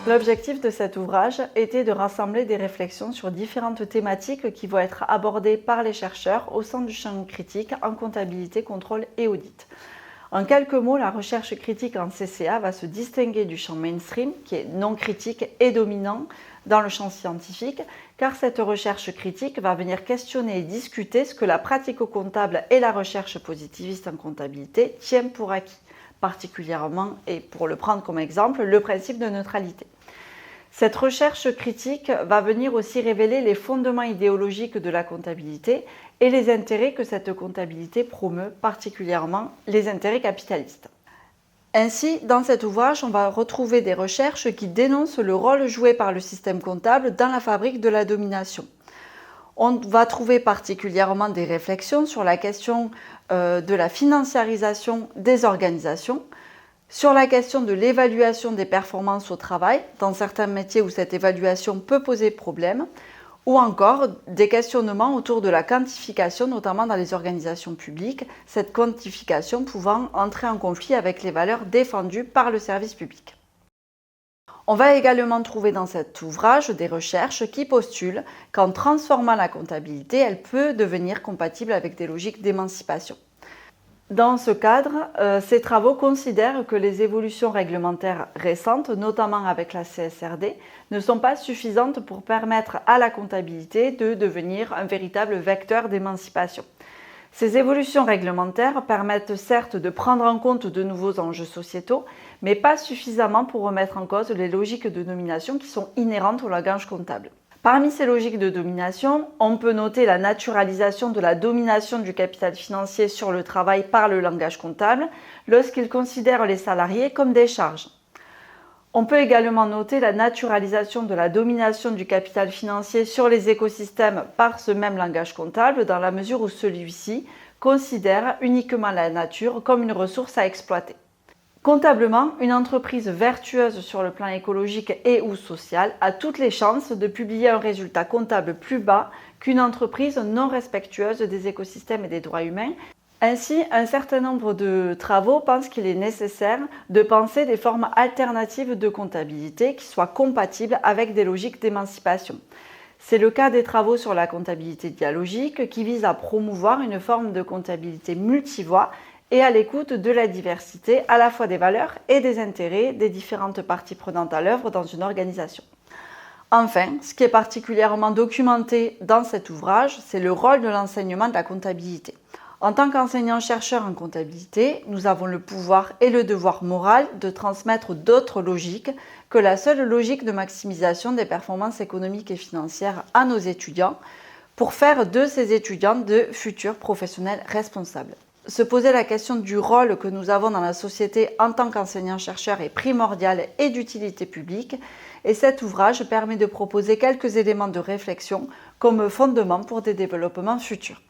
L'objectif de cet ouvrage était de rassembler des réflexions sur différentes thématiques qui vont être abordées par les chercheurs au sein du champ critique en comptabilité, contrôle et audit. En quelques mots, la recherche critique en CCA va se distinguer du champ mainstream, qui est non critique et dominant dans le champ scientifique, car cette recherche critique va venir questionner et discuter ce que la pratique comptable et la recherche positiviste en comptabilité tiennent pour acquis, particulièrement, et pour le prendre comme exemple, le principe de neutralité. Cette recherche critique va venir aussi révéler les fondements idéologiques de la comptabilité et les intérêts que cette comptabilité promeut, particulièrement les intérêts capitalistes. Ainsi, dans cet ouvrage, on va retrouver des recherches qui dénoncent le rôle joué par le système comptable dans la fabrique de la domination. On va trouver particulièrement des réflexions sur la question de la financiarisation des organisations, sur la question de l'évaluation des performances au travail, dans certains métiers où cette évaluation peut poser problème, ou encore des questionnements autour de la quantification, notamment dans les organisations publiques, cette quantification pouvant entrer en conflit avec les valeurs défendues par le service public. On va également trouver dans cet ouvrage des recherches qui postulent qu'en transformant la comptabilité, elle peut devenir compatible avec des logiques d'émancipation. Dans ce cadre, ces travaux considèrent que les évolutions réglementaires récentes, notamment avec la CSRD, ne sont pas suffisantes pour permettre à la comptabilité de devenir un véritable vecteur d'émancipation. Ces évolutions réglementaires permettent certes de prendre en compte de nouveaux enjeux sociétaux, mais pas suffisamment pour remettre en cause les logiques de domination qui sont inhérentes au langage comptable. Parmi ces logiques de domination, on peut noter la naturalisation de la domination du capital financier sur le travail par le langage comptable lorsqu'il considère les salariés comme des charges. On peut également noter la naturalisation de la domination du capital financier sur les écosystèmes par ce même langage comptable dans la mesure où celui-ci considère uniquement la nature comme une ressource à exploiter. Comptablement, une entreprise vertueuse sur le plan écologique et ou social a toutes les chances de publier un résultat comptable plus bas qu'une entreprise non respectueuse des écosystèmes et des droits humains. Ainsi, un certain nombre de travaux pensent qu'il est nécessaire de penser des formes alternatives de comptabilité qui soient compatibles avec des logiques d'émancipation. C'est le cas des travaux sur la comptabilité dialogique qui vise à promouvoir une forme de comptabilité multivoix et à l'écoute de la diversité à la fois des valeurs et des intérêts des différentes parties prenantes à l'œuvre dans une organisation. Enfin, ce qui est particulièrement documenté dans cet ouvrage, c'est le rôle de l'enseignement de la comptabilité. En tant qu'enseignants-chercheurs en comptabilité, nous avons le pouvoir et le devoir moral de transmettre d'autres logiques que la seule logique de maximisation des performances économiques et financières à nos étudiants pour faire de ces étudiants de futurs professionnels responsables. Se poser la question du rôle que nous avons dans la société en tant qu'enseignants-chercheurs est primordial et d'utilité publique, et cet ouvrage permet de proposer quelques éléments de réflexion comme fondement pour des développements futurs.